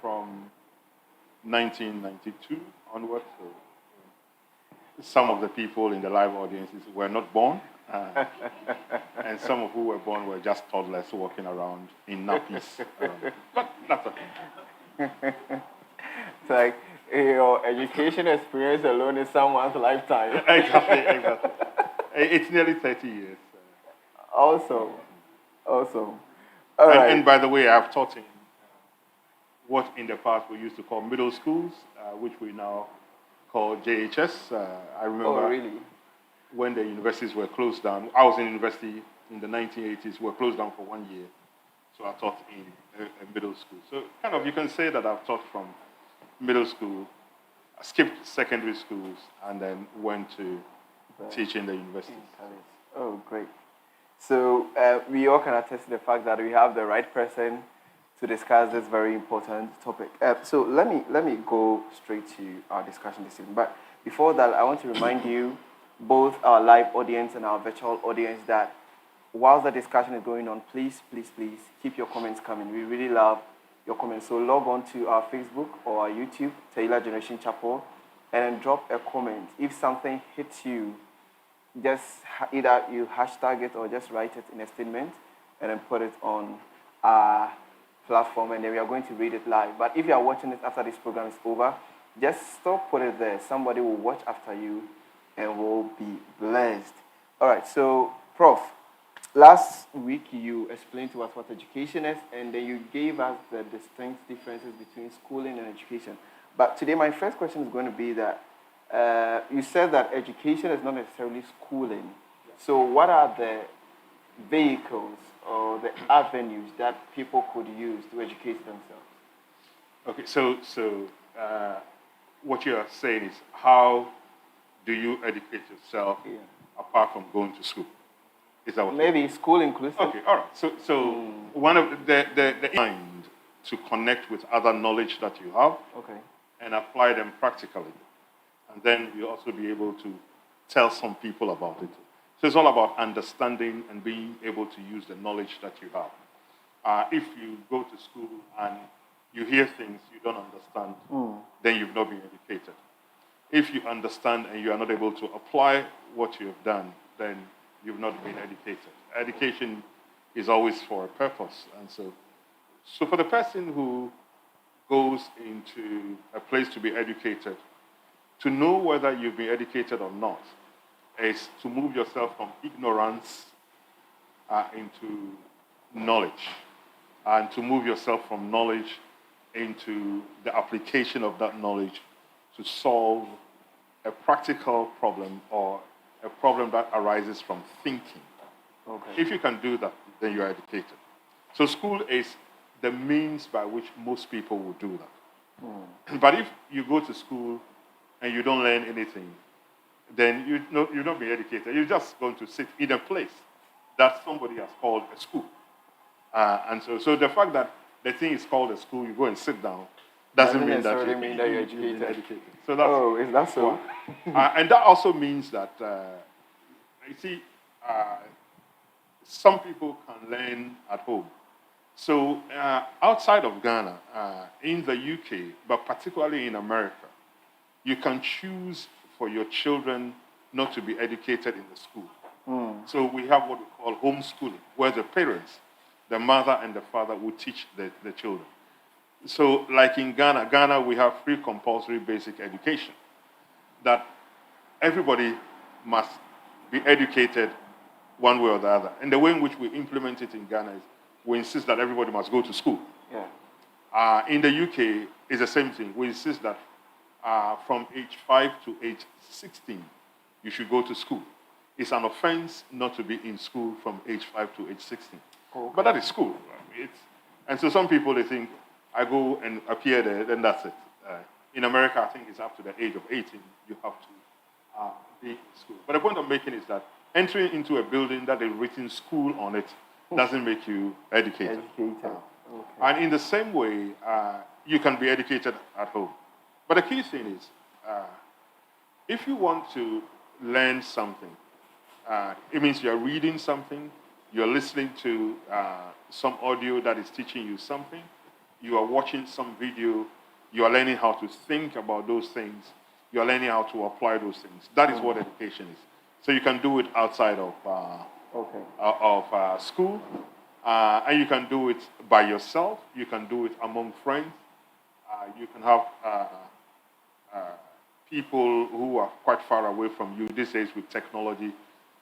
from 1992 onwards. So some of the people in the live audiences were not born, and some of who were born were just toddlers walking around in nappies. But that's okay. It's like your education experience alone is someone's lifetime. Exactly. It's nearly 30 years. Awesome. All right. And by the way, I've taught in what in the past we used to call middle schools, which we now call JHS. I remember really? when the universities were closed down. I was in university in the 1980s. Were closed down for 1 year, so I taught in a middle school. So kind of you can say that I've taught from middle school, skipped secondary schools, and then went to teach in the universities. Oh, great. So we all can attest to the fact that we have the right person to discuss this very important topic. So let me go straight to our discussion this evening. But before that, I want to remind you, both our live audience and our virtual audience, that whilst the discussion is going on, please keep your comments coming. We really love your comments. So log on to our Facebook or our YouTube, Taylor Generation Chapel, and then drop a comment. If something hits you, just either you hashtag it or just write it in a statement and then put it on our platform, and then we are going to read it live. But if you are watching it after this program is over, just stop, put it there. Somebody will watch after you and will be blessed. All right, so Prof, last week you explained to us what education is, and then you gave us the distinct differences between schooling and education. But today my first question is going to be that you said that education is not necessarily schooling. So what are the vehicles or the avenues that people could use to educate themselves? Okay, so what you are saying is, how do you educate yourself apart from going to school? Is that what maybe school inclusive? Okay, all right. So one of the mind to connect with other knowledge that you have, and apply them practically, and then you'll also be able to tell some people about it. So it's all about understanding and being able to use the knowledge that you have. If you go to school and you hear things you don't understand, then you've not been educated. If you understand and you are not able to apply what you have done, then you've not been educated. Education is always for a purpose. And so for the person who goes into a place to be educated, to know whether you've been educated or not is to move yourself from ignorance into knowledge, and to move yourself from knowledge into the application of that knowledge to solve a practical problem or a problem that arises from thinking. If you can do that, then you are educated. So school is the means by which most people will do that. But if you go to school and you don't learn anything, then you're not being educated. You're just going to sit in a place that somebody has called a school. And so the fact that the thing is called a school, you go and sit down, doesn't mean that you're educated. So that's, is that so? And that also means that, you see, some people can learn at home. So outside of Ghana, in the UK, but particularly in America, you can choose for your children not to be educated in the school. So we have what we call homeschooling, where the parents, the mother and the father, will teach the children. So like in Ghana, we have free compulsory basic education, that everybody must be educated one way or the other. And the way in which we implement it in Ghana is we insist that everybody must go to school. In the UK, it's the same thing. We insist that from age 5 to age 16, you should go to school. It's an offense not to be in school from age 5 to age 16. But that is school. And so some people, they think, I go and appear there, then that's it. In America, I think it's up to the age of 18, you have to be in school. But the point I'm making is that entering into a building that is written school on it doesn't make you educated. And in the same way, you can be educated at home. But the key thing is, if you want to learn something, it means you're reading something, you're listening to some audio that is teaching you something, you are watching some video, you are learning how to think about those things, you are learning how to apply those things. That is what education is. So you can do it outside of school, and you can do it by yourself. You can do it among friends. You can have people who are quite far away from you. These days with technology,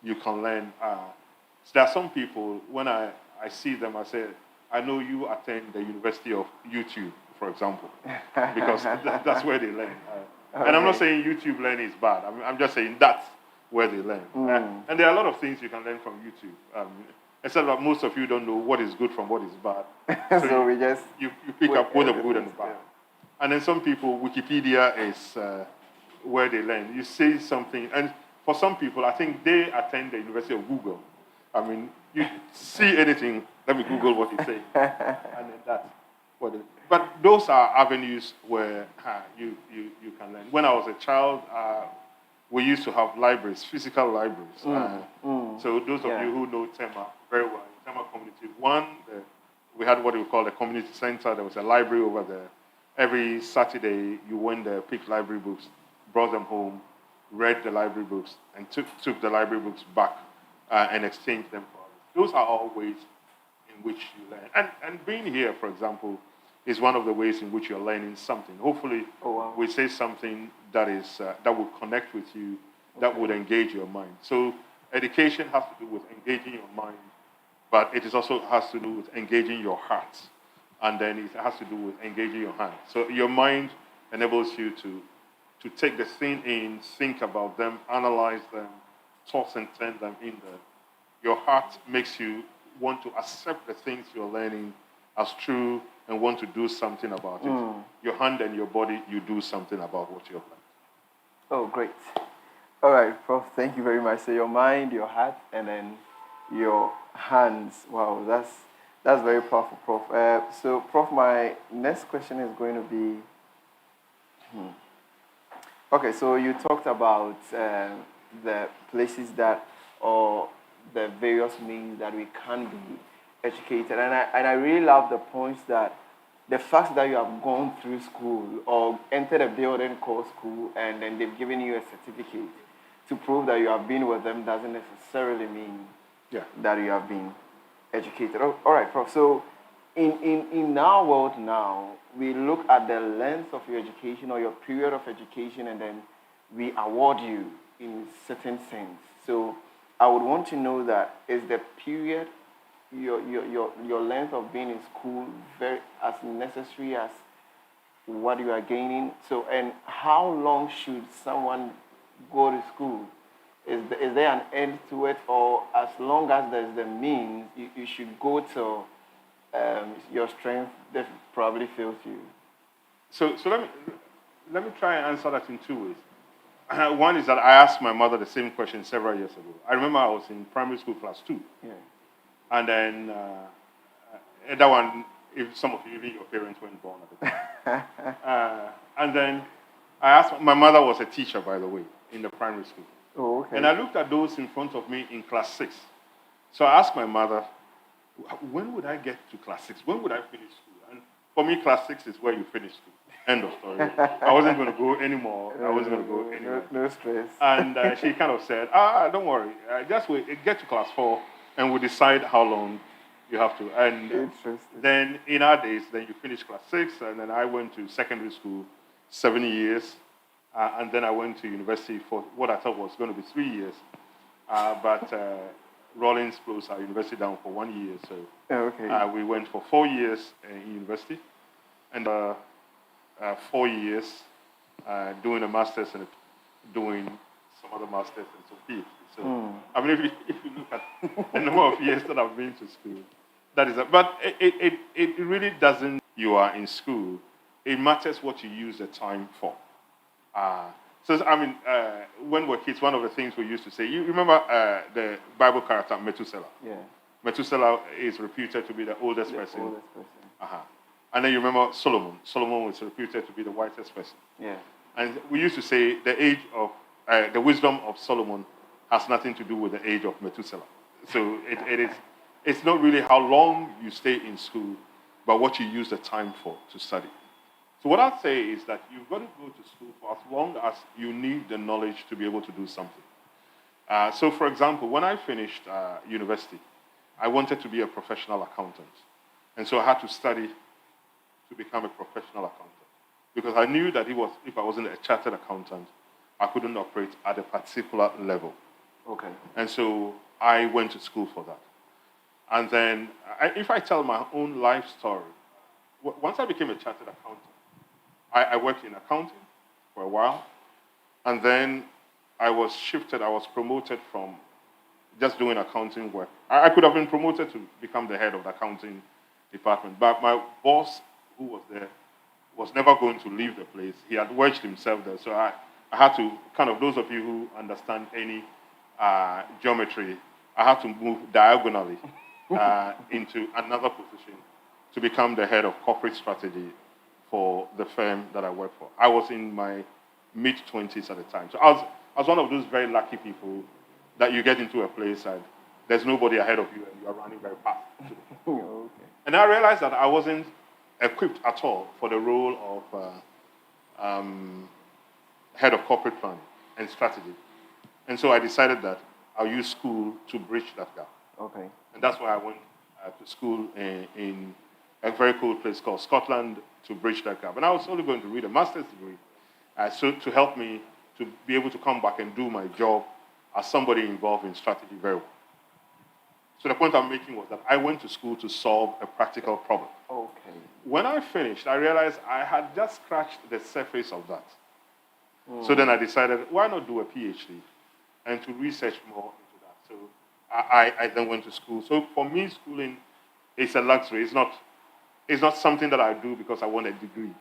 you can learn. So there are some people, when I see them, I say, I know you attend the University of YouTube, for example, because that's where they learn. And I'm not saying YouTube learning is bad. I'm just saying that's where they learn. And there are a lot of things you can learn from YouTube. Except that most of you don't know what is good from what is bad. So we just... You pick up both the good and the bad. And then some people, Wikipedia is where they learn. You say something, and for some people, I think they attend the University of Google. I mean, you see anything, let me Google what you say. And then that's what it is. But those are avenues where you can learn. When I was a child, we used to have libraries, physical libraries. So those of you who know Tema very well, Tema Community 1, we had what we call the community center. There was a library over there. Every Saturday, you went there, picked library books, brought them home, read the library books, and took the library books back and exchanged them for others. Those are all ways in which you learn. And being here, for example, is one of the ways in which you're learning something. Hopefully, we say something that is that will connect with you, that would engage your mind. So education has to do with engaging your mind, but it is also has to do with engaging your heart. And then it has to do with engaging your hand. So your mind enables you to take the thing in, think about them, analyze them, toss and turn them in there. Your heart makes you want to accept the things you're learning as true and want to do something about it. Your hand and your body, you do something about what you're learning. Oh, great. All right, Prof, thank you very much. So your mind, your heart, and then your hands. Wow, that's very powerful, Prof. So, Prof, my next question is going to be, okay, so you talked about the places that, or the various means that we can be educated. And I really love the points that the fact that you have gone through school or entered a building called school and then they've given you a certificate to prove that you have been with them doesn't necessarily mean that you have been educated. Oh, all right, Prof. So in our world now, we look at the length of your education or your period of education and then we award you in certain sense. So I would want to know that is the period, your length of being in school very as necessary as what you are gaining? So, and how long should someone go to school? Is there an end to it, or as long as there's the means, you should go till your strength probably fails you? So let me try and answer that in two ways. One is that I asked my mother the same question several years ago. I remember I was in primary school class 2. Yeah. And then that one, if some of you, even your parents weren't born at the time. And then I asked, my mother was a teacher, by the way, in the primary school. Oh, okay. And I looked at those in front of me in class 6. So I asked my mother, when would I get to class 6? When would I finish school? And for me, class 6 is where you finish school. End of story. I wasn't going to go anymore. I wasn't going to go anywhere. No stress. And she kind of said, don't worry. Just wait. Get to class 4, and we'll decide how long you have to. And then in our days, then you finish class 6, and then I went to secondary school 7 years. And then I went to university for what I thought was going to be 3 years. But Rollins closed our university down for 1 year. So we went for 4 years in university. And 4 years doing a master's and doing some other masters and some PhD. So, I mean, if you look at the number of years that I've been to school, that is but it really doesn't, you are in school. It matters what you use the time for. So, I mean, when we were kids, one of the things we used to say, you remember the Bible character Methuselah? Yeah. Methuselah is reputed to be the oldest person. And then you remember Solomon. Solomon was reputed to be the wisest person. Yeah. And we used to say the age of, the wisdom of Solomon has nothing to do with the age of Methuselah. So it's not really how long you stay in school, but what you use the time for to study. So what I'd say is that you've got to go to school for as long as you need the knowledge to be able to do something. So for example, when I finished university, I wanted to be a professional accountant. And so I had to study to become a professional accountant. Because I knew that if I wasn't a chartered accountant, I couldn't operate at a particular level. Okay. And so I went to school for that. And then, if I tell my own life story, once I became a chartered accountant, I worked in accounting for a while, and then I was promoted from just doing accounting work. I could have been promoted to become the head of the accounting department, but my boss, who was there, was never going to leave the place. He had wedged himself there, so I had to, kind of, those of you who understand any geometry, I had to move diagonally into another position to become the head of corporate strategy for the firm that I work for. I was in my mid-20s at the time. So I was one of those very lucky people that you get into a place and there's nobody ahead of you and you are running very fast. Okay. And I realized that I wasn't equipped at all for the role of head of corporate planning and strategy. And so I decided that I'll use school to bridge that gap. Okay. And that's why I went to school in a very cool place called Scotland to bridge that gap. And I was only going to read a master's degree so to help me to be able to come back and do my job as somebody involved in strategy very well. So the point I'm making was that I went to school to solve a practical problem. Okay. When I finished, I realized I had just scratched the surface of that. So then I decided, why not do a PhD and to research more into that. So I then went to school. So for me, schooling is a luxury. It's not something that I do because I want a degree.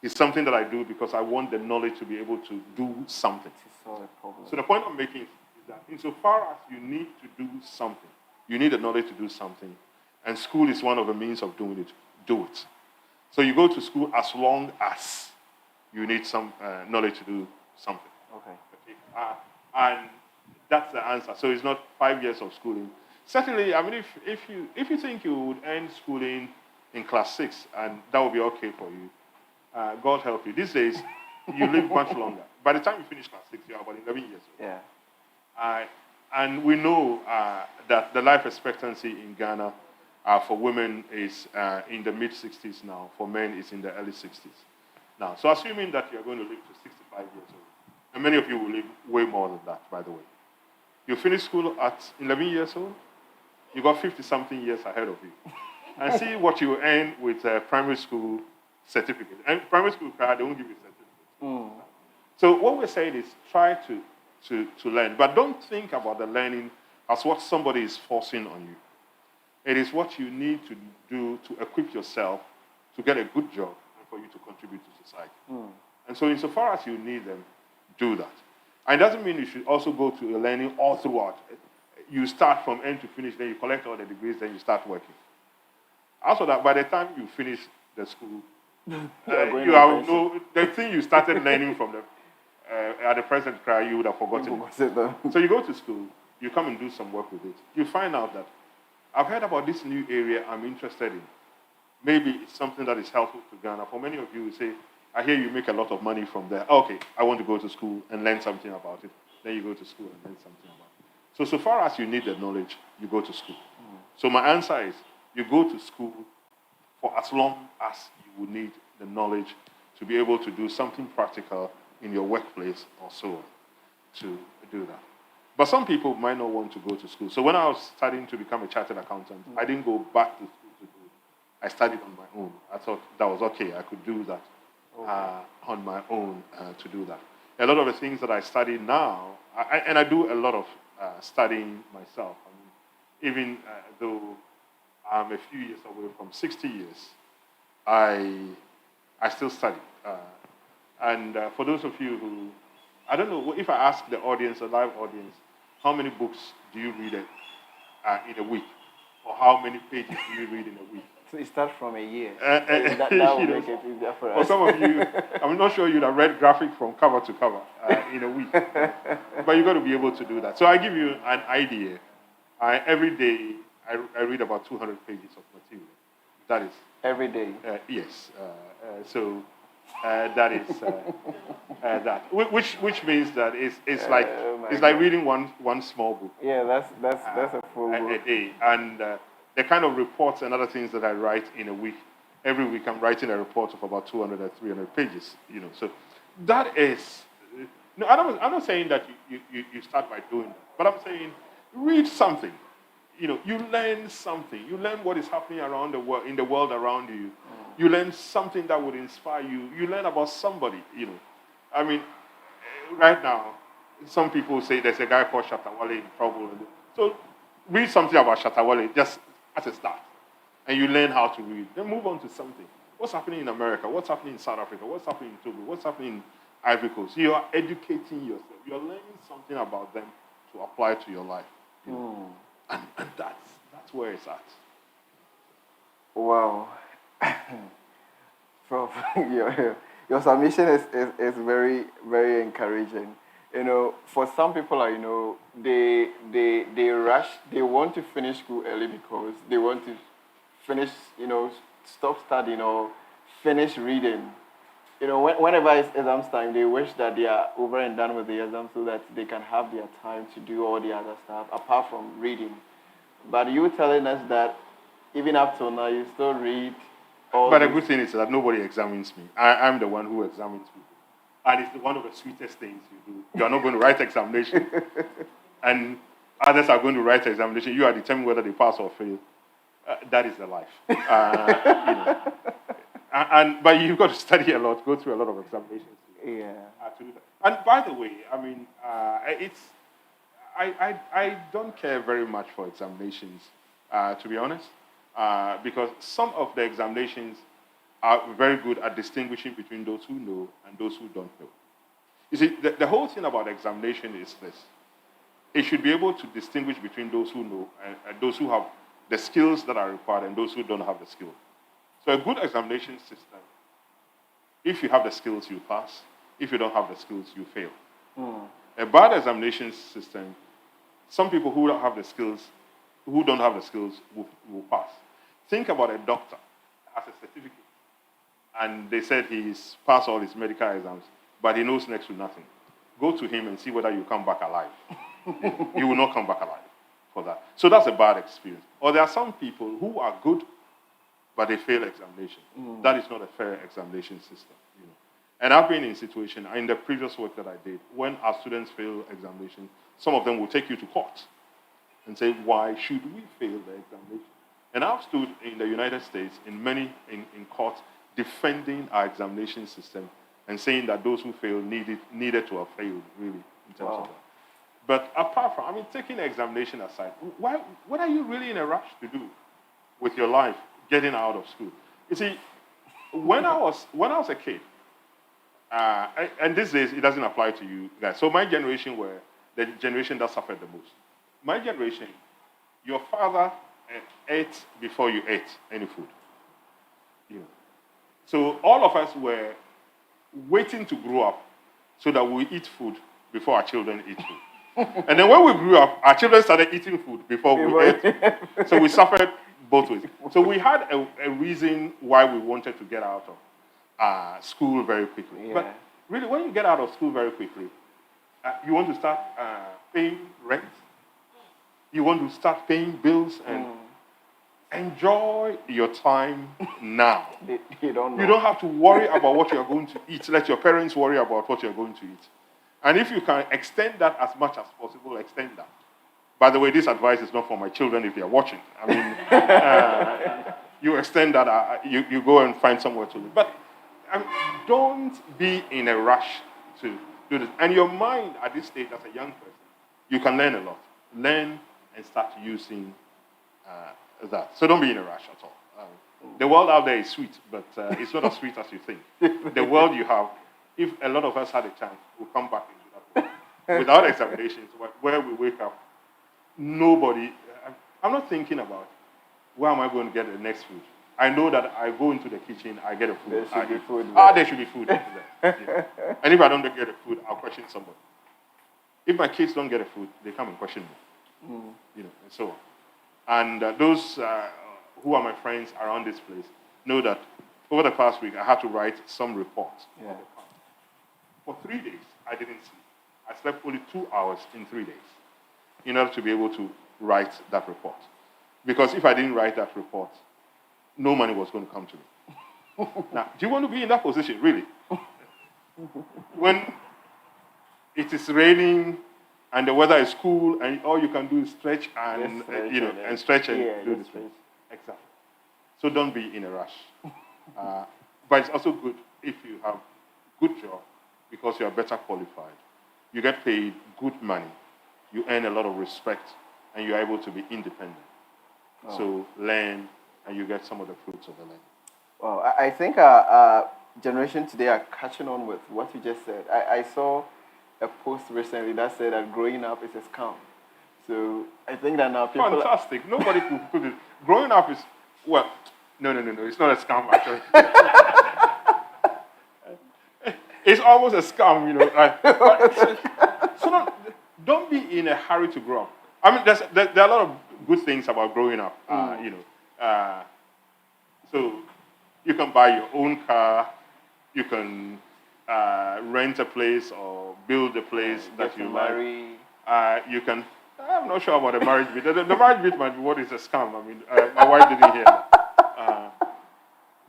It's something that I do because I want the knowledge to be able to do something. To solve a problem. So the point I'm making is that insofar as you need to do something, you need the knowledge to do something, and school is one of the means of doing it. Do it. So you go to school as long as you need some knowledge to do something. Okay. And that's the answer. So it's not 5 years of schooling. Certainly, I mean, if you think you would end schooling in class 6 and that would be okay for you, God help you. These days, you live much longer. By the time you finish class 6, you're about 11 years old. Yeah. And we know that the life expectancy in Ghana for women is in the mid-60s now. For men, it's in the early 60s. Now, so assuming that you're going to live to 65 years old, and many of you will live way more than that, by the way. You finish school at 11 years old, you got 50-something years ahead of you. And see what you earn with a primary school certificate. And primary school card, they won't give you a certificate. So what we're saying is try to learn, but don't think about the learning as what somebody is forcing on you. It is what you need to do to equip yourself to get a good job and for you to contribute to society. And so insofar as you need them, do that. And it doesn't mean you should also go to learning all throughout. You start from end to finish, then you collect all the degrees, then you start working. Also, that by the time you finish the school, the thing you started learning from at the present cry, you would have forgotten it. So you go to school, you come and do some work with it. You find out that I've heard about this new area I'm interested in. Maybe it's something that is helpful to Ghana. For many of you who say, I hear you make a lot of money from there. Okay, I want to go to school and learn something about it. Then you go to school and learn something about it. So far as you need the knowledge, you go to school. So my answer is, you go to school for as long as you will need the knowledge to be able to do something practical in your workplace or so on to do that. But some people might not want to go to school. So when I was studying to become a chartered accountant, I didn't go back to school to do it. I studied on my own. I thought that was okay. I could do that on my own to do that. A lot of the things that I study now, and I do a lot of studying myself. I mean, even though I'm a few years away from 60 years, I still study. And for those of you who, I don't know, if I ask the audience, a live audience, how many books do you read in a week? Or how many pages do you read in a week? So it starts from a year. That will make it easier for us. For some of you, I'm not sure you'd have read graphic from cover to cover in a week. But you've got to be able to do that. So I give you an idea. Every day, I read about 200 pages of material. That is Every day. Yes. So that is that, which means that it's like reading one small book. Yeah, that's a full book. A day, and the kind of reports and other things that I write in a week. Every week, I'm writing a report of about 200 or 300 pages. So that is. No, I'm not saying that you start by doing that, but I'm saying read something. You learn something. You learn what is happening around the world, in the world around you. You learn something that would inspire you. You learn about somebody. I mean, right now, some people say there's a guy called Shatawale in trouble. So read something about Shatawale just as a start, and you learn how to read. Then move on to something. What's happening in America? What's happening in South Africa? What's happening in Togo? What's happening in Ivory Coast? You are educating yourself. You are learning something about them to apply to your life. And that's where it's at. Wow. Prof, your submission is very, very encouraging. For some people, they rush, they want to finish school early because they want to finish, stop studying or finish reading. Whenever it's exams time, they wish that they are over and done with the exam so that they can have their time to do all the other stuff apart from reading. But you telling us that even up till now, you still read all. But the good thing is that nobody examines me. I'm the one who examines people. And it's one of the sweetest things you do. You are not going to write examination. And others are going to write examination. You are determining whether they pass or fail. That is the life. But you've got to study a lot, go through a lot of examinations. Yeah. To do that. And by the way, I mean, I don't care very much for examinations, to be honest, because some of the examinations are very good at distinguishing between those who know and those who don't know. You see, the whole thing about examination is this. It should be able to distinguish between those who know and those who have the skills that are required and those who don't have the skills. So a good examination system, if you have the skills, you pass. If you don't have the skills, you fail. A bad examination system, some people who don't have the skills will pass. Think about a doctor has a certificate, and they said he's passed all his medical exams, but he knows next to nothing. Go to him and see whether you come back alive. You will not come back alive for that. So that's a bad experience. Or there are some people who are good, but they fail examination. That is not a fair examination system. And I've been in situations, in the previous work that I did, when our students fail examination, some of them will take you to court and say, why should we fail the examination? And I've stood in the United States in courts defending our examination system and saying that those who failed needed to have failed, really, in terms of that. But apart from, taking the examination aside, what are you really in a rush to do with your life getting out of school? You see, when I was a kid, and these days it doesn't apply to you guys. So my generation were the generation that suffered the most. My generation, your father ate before you ate any food. So all of us were waiting to grow up so that we eat food before our children eat food. And then when we grew up, our children started eating food before we ate. So we suffered both ways. So we had a reason why we wanted to get out of school very quickly. Yeah. But really, when you get out of school very quickly, you want to start paying rent. You want to start paying bills and enjoy your time now. You don't know. You don't have to worry about what you're going to eat. Let your parents worry about what you're going to eat. And if you can extend that as much as possible, extend that. By the way, this advice is not for my children if they're watching. You extend that, you go and find somewhere to live. But don't be in a rush to do this. And your mind at this stage as a young person, you can learn a lot. Learn and start using that. So don't be in a rush at all. The world out there is sweet, but it's not as sweet as you think. The world you have, if a lot of us had a chance, we'll come back into that world. Without examinations, where we wake up, nobody, I'm not thinking about where am I going to get the next food. I know that I go into the kitchen, I get a food. There should be food. There should be food. Yeah. And if I don't get a food, I'll question somebody. If my kids don't get a food, they come and question me. And so on. And those who are my friends around this place, know that over the past week, I had to write some reports. Yeah. For 3 days, I didn't sleep. I slept only 2 hours in 3 days in order to be able to write that report. Because if I didn't write that report, no money was going to come to me. Now, do you want to be in that position, really? When it is raining and the weather is cool and all you can do is stretch and, and stretch and do this thing. Exactly. So don't be in a rush. But it's also good if you have good job because you are better qualified. You get paid good money. You earn a lot of respect and you're able to be independent. Oh. So learn and you get some of the fruits of the land. Well, I think our generation today are catching on with what you just said. I saw a post recently that said that growing up is a scam. So I think that now people... Fantastic. Nobody could put it. Growing up is, well, no. It's not a scam, actually. It's almost a scam, So don't be in a hurry to grow up. I mean, there are a lot of good things about growing up, So you can buy your own car, you can rent a place or build a place that you marry. You can. I'm not sure about the marriage bit. The marriage bit might be what is a scam. I mean, my wife didn't hear that.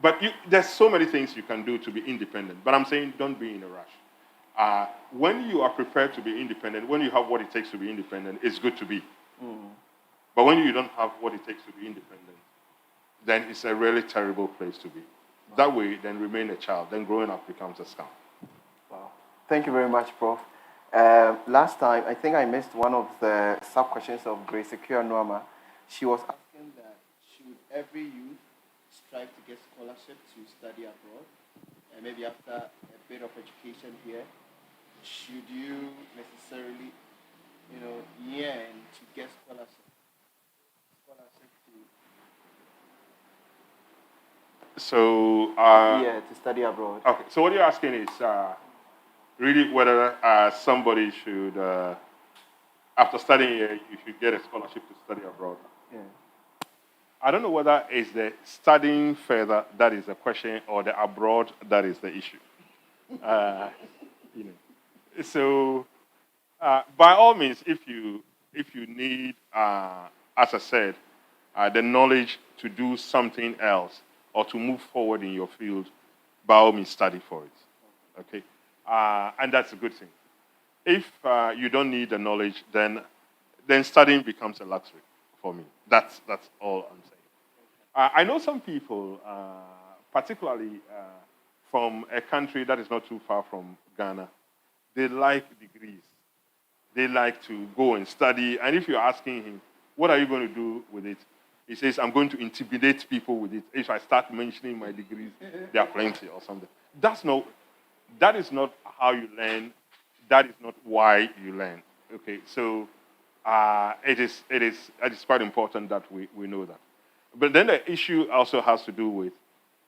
But there's so many things you can do to be independent. But I'm saying don't be in a rush. When you are prepared to be independent, when you have what it takes to be independent, it's good to be. But when you don't have what it takes to be independent, then it's a really terrible place to be. That way, then remain a child. Then growing up becomes a scam. Wow. Thank you very much, Prof. Last time, I think I missed one of the sub-questions of Grace Secure Norma. She was asking that should every youth strive to get scholarship to study abroad? And maybe after a bit of education here, should you necessarily, yearn to get scholarship to... So, to study abroad. Okay, so what you're asking is really whether somebody should, after studying here, you should get a scholarship to study abroad. Yeah. I don't know whether it's the studying further that is the question or the abroad that is the issue. So, by all means, if you need, as I said, the knowledge to do something else or to move forward in your field, by all means, study for it. Okay, and that's a good thing. If you don't need the knowledge, then studying becomes a luxury for me. That's all I'm saying. I know some people, particularly from a country that is not too far from Ghana, they like degrees. They like to go and study. And if you're asking him, what are you going to do with it? He says, I'm going to intimidate people with it. If I start mentioning my degrees, there are plenty or something. That is not how you learn. That is not why you learn. Okay, so it is quite important that we know that. But then the issue also has to do with,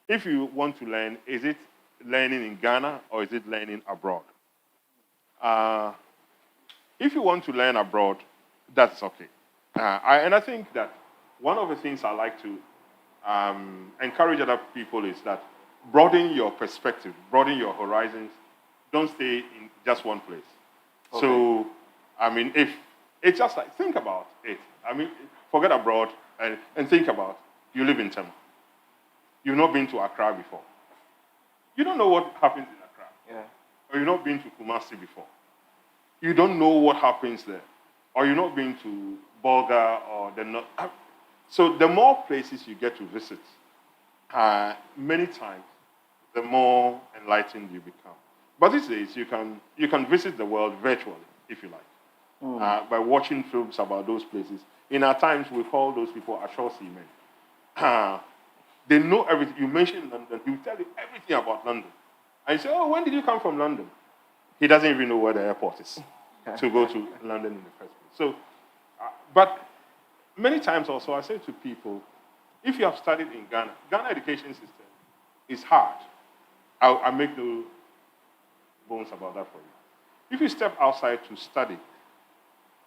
if you want to learn, is it learning in Ghana or is it learning abroad? If you want to learn abroad, that's okay. And I think that one of the things I like to encourage other people is that broaden your perspective, broaden your horizons. Don't stay in just one place. Okay. So, I mean, if it's just like, think about it. I mean, forget abroad and think about, you live in Tema. You've not been to Accra before. You don't know what happens in Accra. Yeah. Or you've not been to Kumasi before. You don't know what happens there. Or you've not been to Bolga or the North. So the more places you get to visit, many times, the more enlightened you become. But these days, you can visit the world virtually, if you like, by watching films about those places. In our times, we call those people ashore seamen. They know everything. You mention London, he will tell you everything about London. And you say, oh, when did you come from London? He doesn't even know where the airport is to go to London in the first place. So, but many times also I say to people, if you have studied in Ghana, Ghana education system is hard. I make no bones about that for you. If you step outside to study,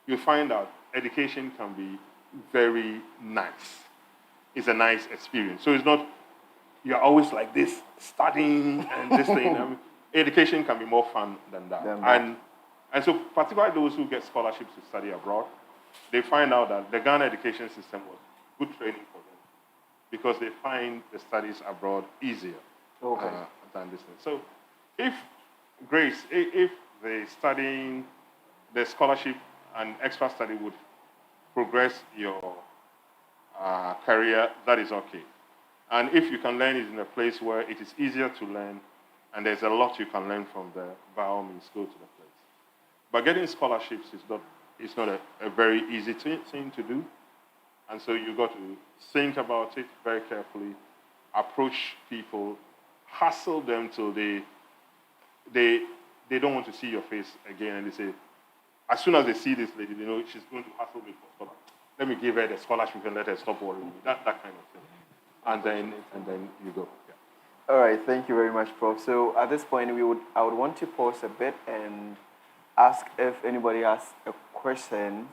you find out education can be very nice. It's a nice experience. So it's not, you're always like this, studying and this thing. I mean, education can be more fun than that. And so particularly those who get scholarships to study abroad, they find out that the Ghana education system was good training for them because they find the studies abroad easier than this thing. So if the scholarship and extra study would progress your career, that is okay. And if you can learn it in a place where it is easier to learn and there's a lot you can learn from there, by all means, go to the place. But getting scholarships is not a very easy thing to do. And so you've got to think about it very carefully, approach people, hassle them till they don't want to see your face again, and they say, as soon as they see this lady, they know she's going to hassle me for scholarship. Let me give her the scholarship and let her stop worrying me. That kind of thing. And then you go. Yeah. All right, thank you very much, Prof. So at this point, I would want to pause a bit and ask if anybody has a question.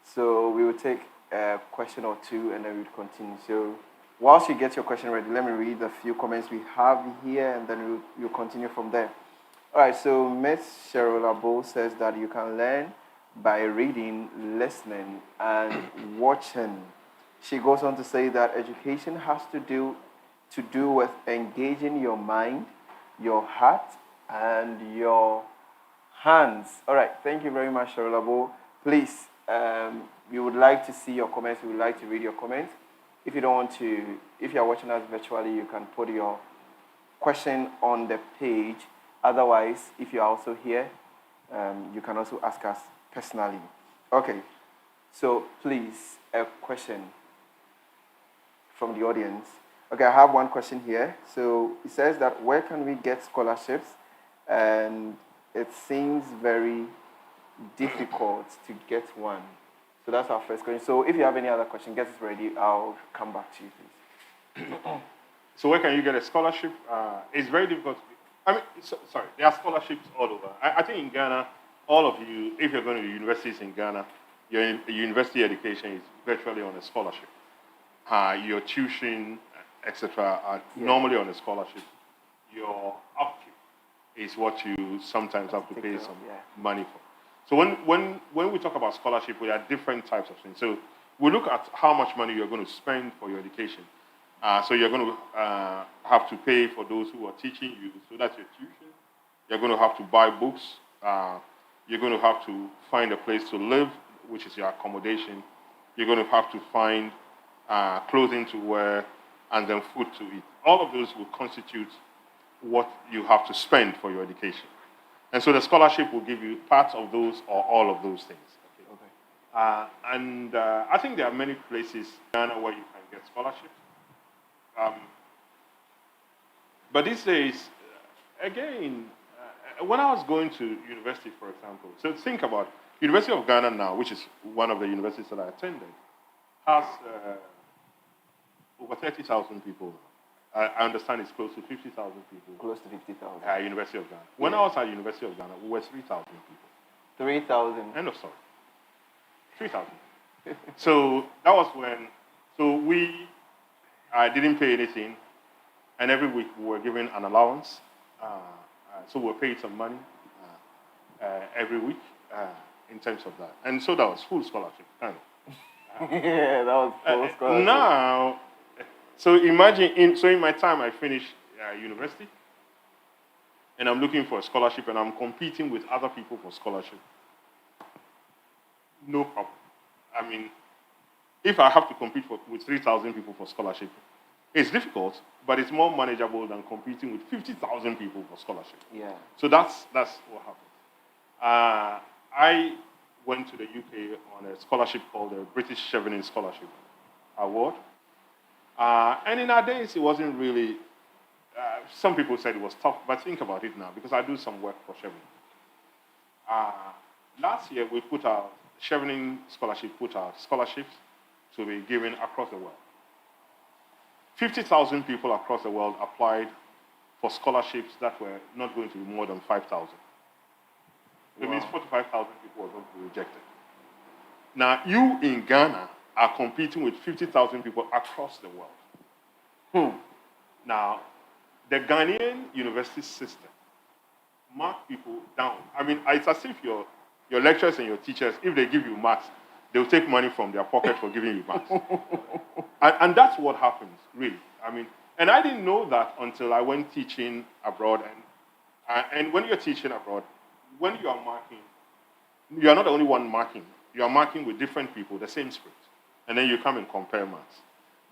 So we will take a question or two and then we'll continue. So whilst you get your question ready, let me read the few comments we have here and then we'll continue from there. All right, so Ms. Cheryl Abo says that you can learn by reading, listening, and watching. She goes on to say that education has to do with engaging your mind, your heart, and your hands. All right, thank you very much, Cheryl Abo. Please, we would like to see your comments. We would like to read your comments. If you don't want to, if you are watching us virtually, you can put your question on the page. Otherwise, if you're also here, you can also ask us personally. Okay, so please, a question from the audience. Okay, I have one question here. So it says that where can we get scholarships? And it seems very difficult to get one. So that's our first question. So if you have any other question, get it ready. I'll come back to you, please. So where can you get a scholarship? It's very difficult. Sorry, there are scholarships all over. I think in Ghana, all of you, if you're going to universities in Ghana, your university education is virtually on a scholarship. Your tuition, etc., are normally on a scholarship. Your upkeep is what you sometimes have to pay some money for. So when we talk about scholarship, we have different types of things. So we look at how much money you're going to spend for your education. So you're going to have to pay for those who are teaching you. So that's your tuition. You're going to have to buy books. You're going to have to find a place to live, which is your accommodation. You're going to have to find clothing to wear and then food to eat. All of those will constitute what you have to spend for your education. And so the scholarship will give you part of those or all of those things. Okay. I think there are many places in Ghana where you can get scholarships. But these days, again, when I was going to university, for example, so think about University of Ghana now, which is one of the universities that I attended, has over 30,000 people. I understand it's close to 50,000 people. Close to 50,000. University of Ghana. When I was at University of Ghana, we were 3,000 people. 3,000? End of story. 3,000. So that was when, we didn't pay anything, and every week we were given an allowance. So we were paid some money every week in terms of that. And so that was full scholarship, kind of. Yeah, that was full scholarship. Now, so imagine, in my time I finished university, and I'm looking for a scholarship, and I'm competing with other people for scholarship. No problem. I mean, if I have to compete with 3,000 people for scholarship, it's difficult, but it's more manageable than competing with 50,000 people for scholarship. Yeah. So that's what happened. I went to the UK on a scholarship called the British Chevening Scholarship Award. And in our days, it wasn't really, some people said it was tough, but think about it now, because I do some work for Chevening. Last year, we put our Chevening Scholarship, put our scholarships to be given across the world. 50,000 people across the world applied for scholarships that were not going to be more than 5,000. It means 45,000 people were going to be rejected. Now, you in Ghana are competing with 50,000 people across the world. Now, the Ghanaian university system mark people down. I mean, it's as if your lecturers and your teachers, if they give you marks, they'll take money from their pocket for giving you marks. and that's what happens, really. I mean, and I didn't know that until I went teaching abroad. And when you're teaching abroad, when you are marking, you are not the only one marking. You are marking with different people, the same script. And then you come and compare marks.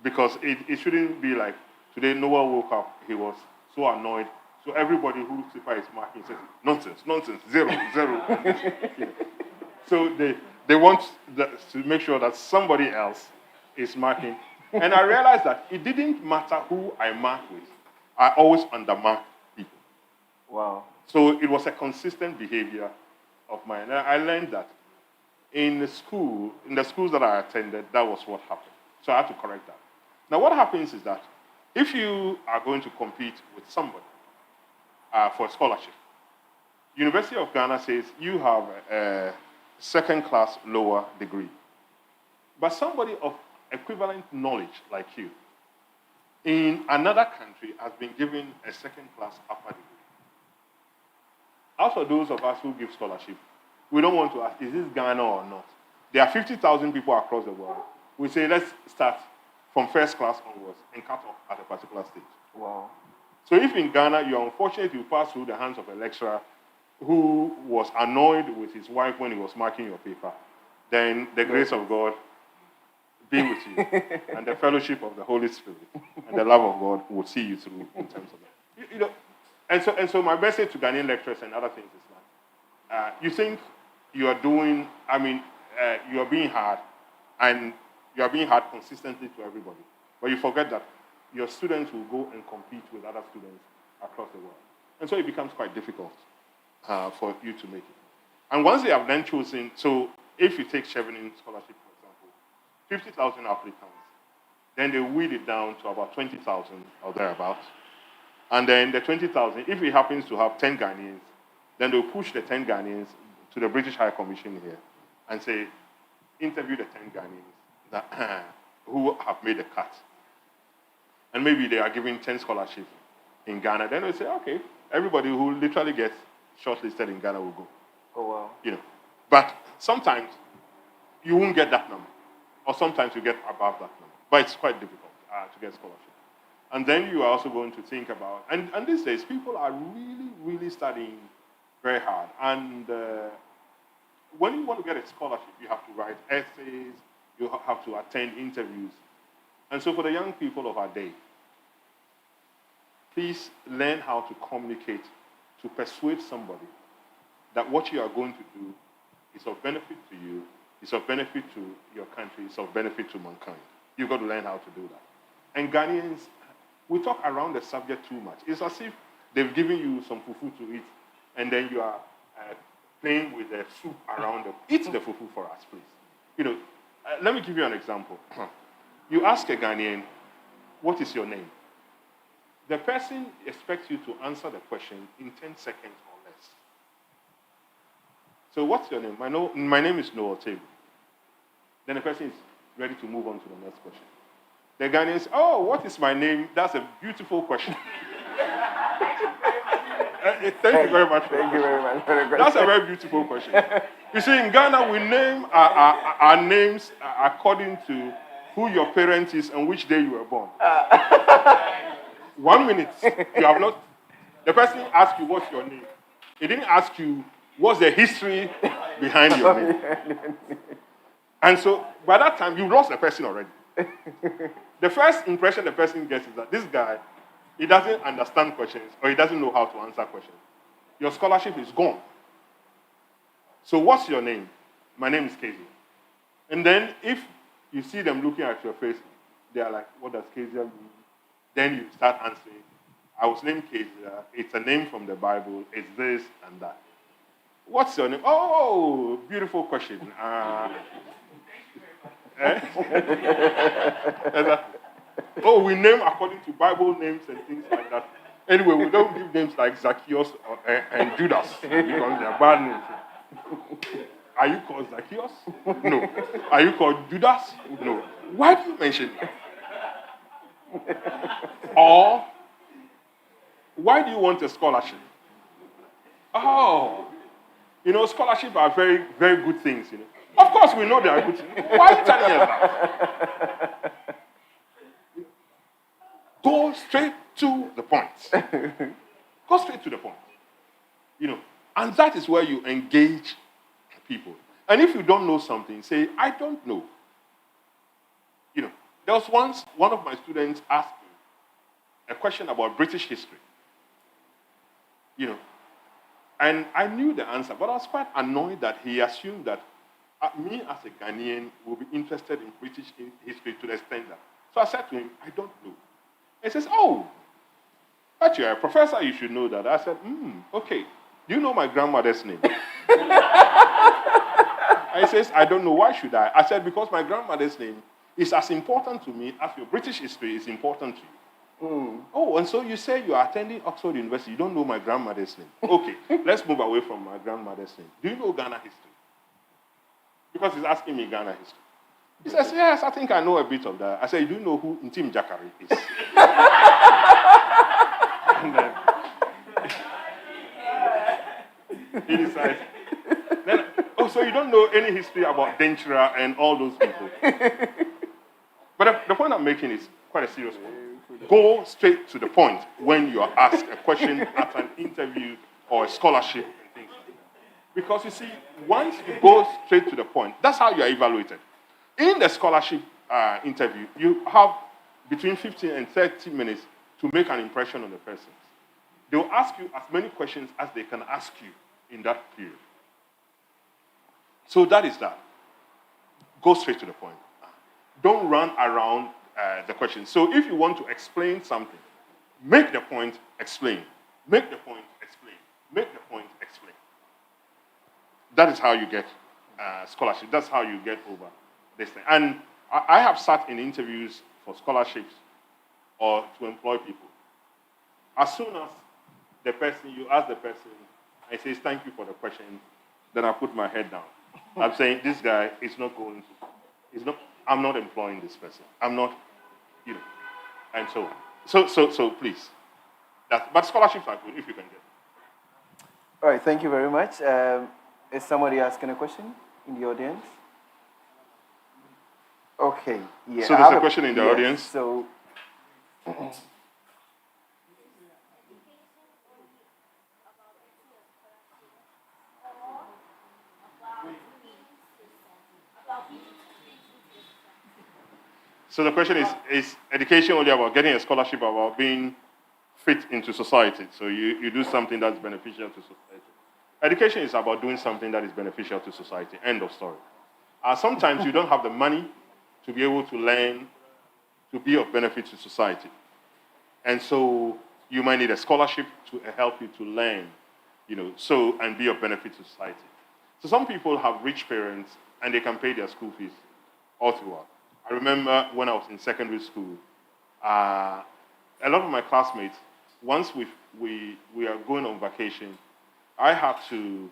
Because it shouldn't be like, today Noel woke up, he was so annoyed. So everybody who super is marking says, nonsense, nonsense, zero, zero. So they want to make sure that somebody else is marking. And I realized that it didn't matter who I marked with. I always undermark people. Wow. So it was a consistent behavior of mine. And I learned that in the schools that I attended, that was what happened. So I had to correct that. Now what happens is that if you are going to compete with somebody for a scholarship, University of Ghana says you have a second-class lower degree. But somebody of equivalent knowledge like you in another country has been given a second-class upper degree. As for those of us who give scholarship, we don't want to ask, is this Ghana or not? There are 50,000 people across the world. We say, let's start from first class onwards and cut off at a particular stage. Wow. So if in Ghana you're unfortunate you pass through the hands of a lecturer who was annoyed with his wife when he was marking your paper, then the grace of God be with you, and the fellowship of the Holy Spirit and the love of God will see you through in terms of that. You know, and so my message to Ghanaian lecturers and other things is that you think you are doing, you are being hard, and you are being hard consistently to everybody, but you forget that your students will go and compete with other students across the world. And so it becomes quite difficult for you to make it. And once they have then chosen, so if you take Chevening scholarship, for example, 50,000 applicants, then they weed it down to about 20,000 or thereabouts. And then the 20,000, if it happens to have 10 Ghanaians, then they'll push the 10 Ghanaians to the British High Commission here and say, interview the 10 Ghanaians that, who have made the cut. And maybe they are giving 10 scholarships in Ghana. Then they say, okay, everybody who literally gets shortlisted in Ghana will go. Oh, wow. You know, but sometimes you won't get that number, or sometimes you get above that number. But it's quite difficult to get scholarship. And then you are also going to think about, and these days people are really, really studying very hard. And when you want to get a scholarship, you have to write essays, you have to attend interviews. And so for the young people of our day, please learn how to communicate, to persuade somebody that what you are going to do is of benefit to you, is of benefit to your country, is of benefit to mankind. You've got to learn how to do that. And Ghanaians, we talk around the subject too much. It's as if they've given you some fufu to eat, and then you are playing with the soup around them. Eat the fufu for us, please. You know, let me give you an example. You ask a Ghanaian, what is your name? The person expects you to answer the question in 10 seconds or less. So what's your name? My name is Noel Tagoe. Then the person is ready to move on to the next question. The Ghanaian says, oh, what is my name? That's a beautiful question. Thank you very much. Thank you very much. That's a very beautiful question. You see, in Ghana, we name our names according to who your parent is and which day you were born. 1 minute, you have not. The person asked you, what's your name? He didn't ask you, what's the history behind your name? And so, by that time, you've lost the person already. The first impression the person gets is that this guy, he doesn't understand questions or he doesn't know how to answer questions. Your scholarship is gone. So what's your name? My name is Kezia. And then if you see them looking at your face, they are like, what does Kezia mean? Then you start answering, I was named Kezia. It's a name from the Bible. It's this and that. What's your name? Oh, beautiful question. Oh, we name according to Bible names and things like that. Anyway, we don't give names like Zacchaeus and Judas because they are bad names. Are you called Zacchaeus? No. Are you called Judas? No. Why do you mention it? Or Why do you want a scholarship? Oh, scholarships are very, very good things, Of course, we know they are good things. Why are you telling us that? Go straight to the point. Go straight to the point. And that is where you engage people. And if you don't know something, say, I don't know. There was once one of my students asked me a question about British history. And I knew the answer, but I was quite annoyed that he assumed that me as a Ghanaian will be interested in British history to the extent that. So I said to him, I don't know. He says, oh, but you're a professor, you should know that. I said, okay. Do you know my grandmother's name? And he says, I don't know. Why should I? I said, because my grandmother's name is as important to me as your British history is important to you. Oh, and so you say you are attending Oxford University. You don't know my grandmother's name. Okay, let's move away from my grandmother's name. Do you know Ghana history? Because he's asking me Ghana history. He says, yes, I think I know a bit of that. I said, do you know who Ntim Jakari is? And then he decides. Then, so you don't know any history about Denchira and all those people. But the point I'm making is quite a serious point. Go straight to the point when you are asked a question at an interview or a scholarship and things like that. Because you see, once you go straight to the point, that's how you are evaluated. In the scholarship interview, you have between 15 and 30 minutes to make an impression on the person. They will ask you as many questions as they can ask you in that period. So that is that. Go straight to the point. Don't run around the question. So if you want to explain something, make the point, explain. Make the point, explain. Make the point, explain. That is how you get scholarship. That's how you get over this thing. And I have sat in interviews for scholarships or to employ people. As soon as you ask the person, I say, thank you for the question, then I put my head down. I'm saying, this guy is not going to, I'm not employing this person. I'm not, and so on. So please. But scholarships are good if you can get them. All right, thank you very much. Is somebody asking a question in the audience? Okay, yeah. So there's a question in the audience. So, So the question is education only about getting a scholarship, about being fit into society? So you do something that's beneficial to society. Education is about doing something that is beneficial to society. End of story. Sometimes you don't have the money to be able to learn, to be of benefit to society. And so you might need a scholarship to help you to learn, and be of benefit to society. So some people have rich parents and they can pay their school fees all throughout. I remember when I was in secondary school, a lot of my classmates, once we are going on vacation, I had to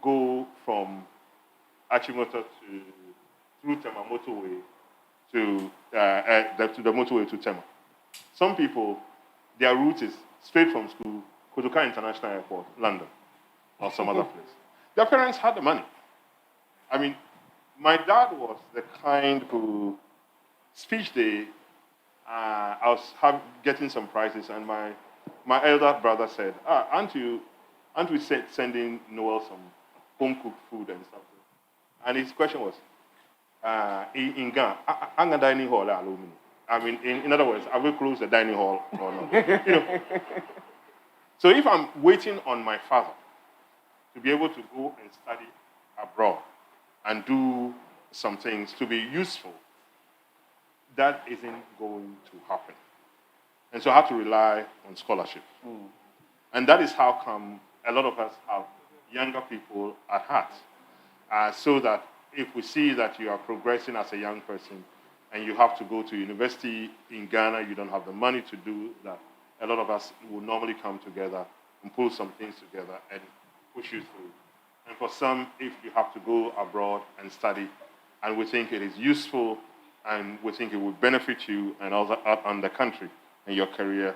go from Achimota through Tema motorway to the motorway to Tema. Some people, their route is straight from school, Kotoka International Airport, London, or some other place. Their parents had the money. I mean, my dad was the kind who, speech day, I was getting some prizes, and my elder brother said, aren't we sending Noel some home-cooked food and something? And his question was, in Ghana, I'm a dining hall alumni. I mean, in other words, have we closed the dining hall or not? So if I'm waiting on my father to be able to go and study abroad and do some things to be useful, that isn't going to happen. And so I have to rely on scholarship. And that is how come a lot of us have younger people at heart. So that if we see that you are progressing as a young person and you have to go to university in Ghana, you don't have the money to do that, a lot of us will normally come together and pull some things together and push you through. And for some, if you have to go abroad and study, and we think it is useful, and we think it will benefit you and also on the country and your career,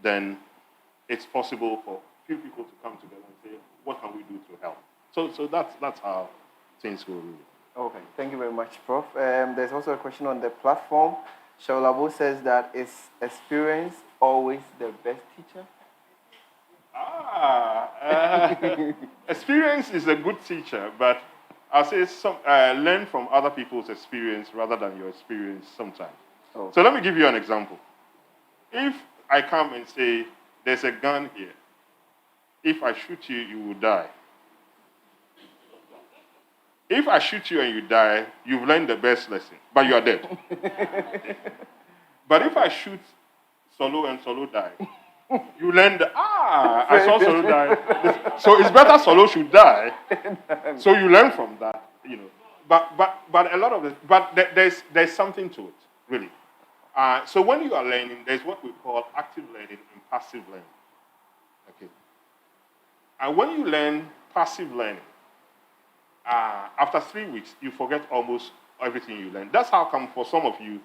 then it's possible for few people to come together and say, what can we do to help? So that's how things go really. Okay, thank you very much, Prof. There's also a question on the platform. Shaolabo says that is experience always the best teacher? Experience is a good teacher, but I'll say learn from other people's experience rather than your experience sometimes. Oh. So let me give you an example. If I come and say, there's a gun here. If I shoot you, you will die. If I shoot you and you die, you've learned the best lesson, but you are dead. But if I shoot Solo and Solo die, you learn I saw Solo die. So it's better Solo should die. So you learn from that, you know. But a lot of this, but there's something to it, really. So when you are learning, there's what we call active learning and passive learning. Okay. And when you learn passive learning, after 3 weeks, you forget almost everything you learned. That's how come for some of you,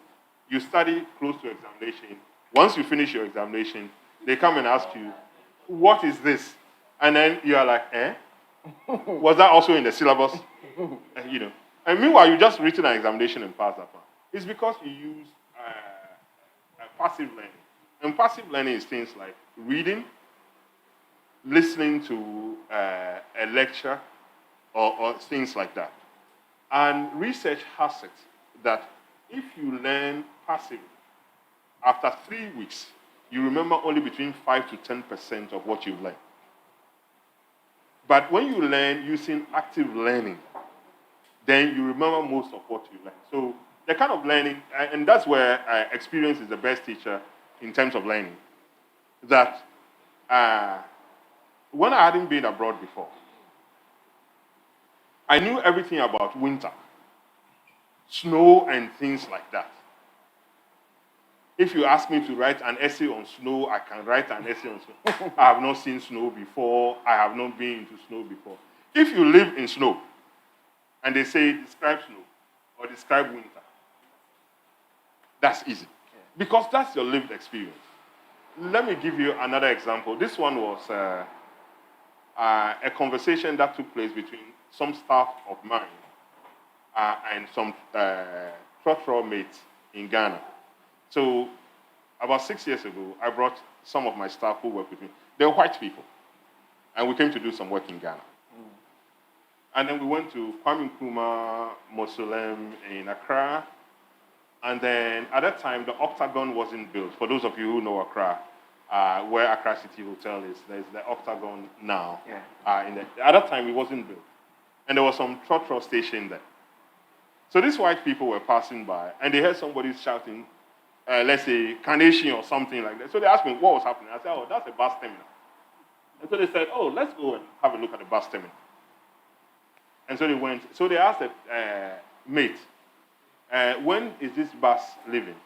you study close to examination. Once you finish your examination, they come and ask you, what is this? And then you are like, Was that also in the syllabus? You know. And meanwhile, you just written an examination and passed that one. It's because you use passive learning. And passive learning is things like reading, listening to a lecture, or things like that. And research has it that if you learn passively, after 3 weeks, you remember only between 5 to 10% of what you've learned. But when you learn using active learning, then you remember most of what you learned. So the kind of learning, and that's where experience is the best teacher in terms of learning, that when I hadn't been abroad before, I knew everything about winter, snow, and things like that. If you ask me to write an essay on snow, I can write an essay on snow. I have not seen snow before. I have not been into snow before. If you live in snow, and they say describe snow or describe winter, that's easy. Because that's your lived experience. Let me give you another example. This one was a conversation that took place between some staff of mine and some trotro mates in Ghana. So about 6 years ago, I brought some of my staff who work with me. They were white people. And we came to do some work in Ghana. And then we went to Kwame Nkrumah Mausoleum in Accra. And then at that time, the Octagon wasn't built. For those of you who know Accra, where Accra City Hotel is, there's the Octagon now. Yeah. At that time, it wasn't built. And there was some trotro station there. So these white people were passing by, and they heard somebody shouting, let's say, Carnation or something like that. So they asked me what was happening. I said, oh, that's a bus terminal. And so they said, oh, let's go and have a look at the bus terminal. And so they went. So they asked the mate, when is this bus leaving?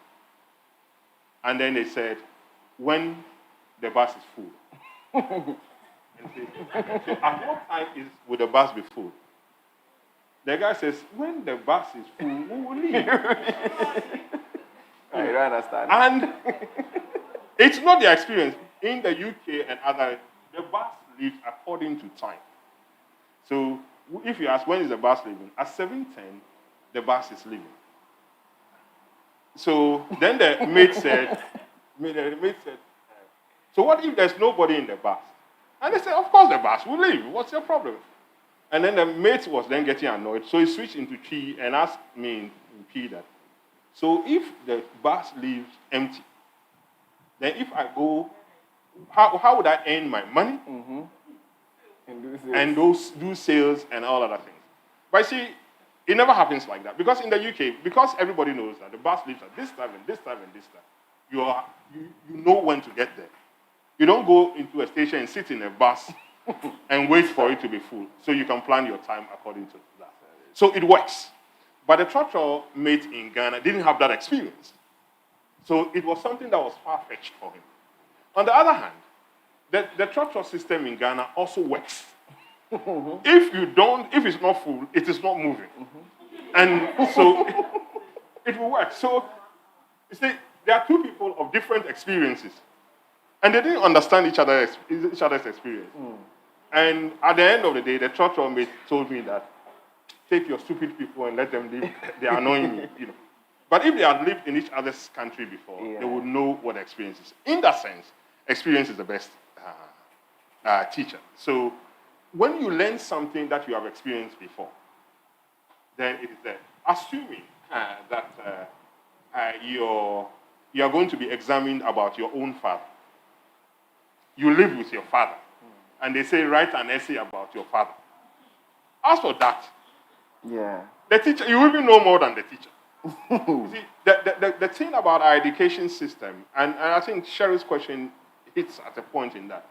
And then they said, when the bus is full. And so at what time will the bus be full? The guy says, when the bus is full, we will leave. I don't understand. And it's not their experience. In the UK and other, the bus leaves according to time. So if you ask when is the bus leaving, at 7:10, the bus is leaving. So then the mate said, so what if there's nobody in the bus? And they said, of course the bus will leave. What's your problem? And then the mate was then getting annoyed. So he switched into Chi and asked me in P that, so if the bus leaves empty, then if I go, how would I earn my money? Mm-hmm. And do sales and all other things. But see, it never happens like that. Because in the UK, because everybody knows that the bus leaves at this time and this time and this time, you know when to get there. You don't go into a station and sit in a bus and wait for it to be full. So you can plan your time according to that. So it works. But the trotro mate in Ghana didn't have that experience. So it was something that was far-fetched for him. On the other hand, the trotro system in Ghana also works. If it's not full, it is not moving. And so it will work. So you see, there are two people of different experiences. And they didn't understand each other's experience. And at the end of the day, the church mate told me that take your stupid people and let them live. They are annoying me, you know. But if they had lived in each other's country before, they would know what experience is. In that sense, experience is the best teacher. So when you learn something that you have experienced before, then it is there. Assuming that you are going to be examined about your own father. You live with your father. And they say, write an essay about your father. As for that, the teacher, you even know more than the teacher. You see, the thing about our education system, and I think Sherry's question hits at a point in that,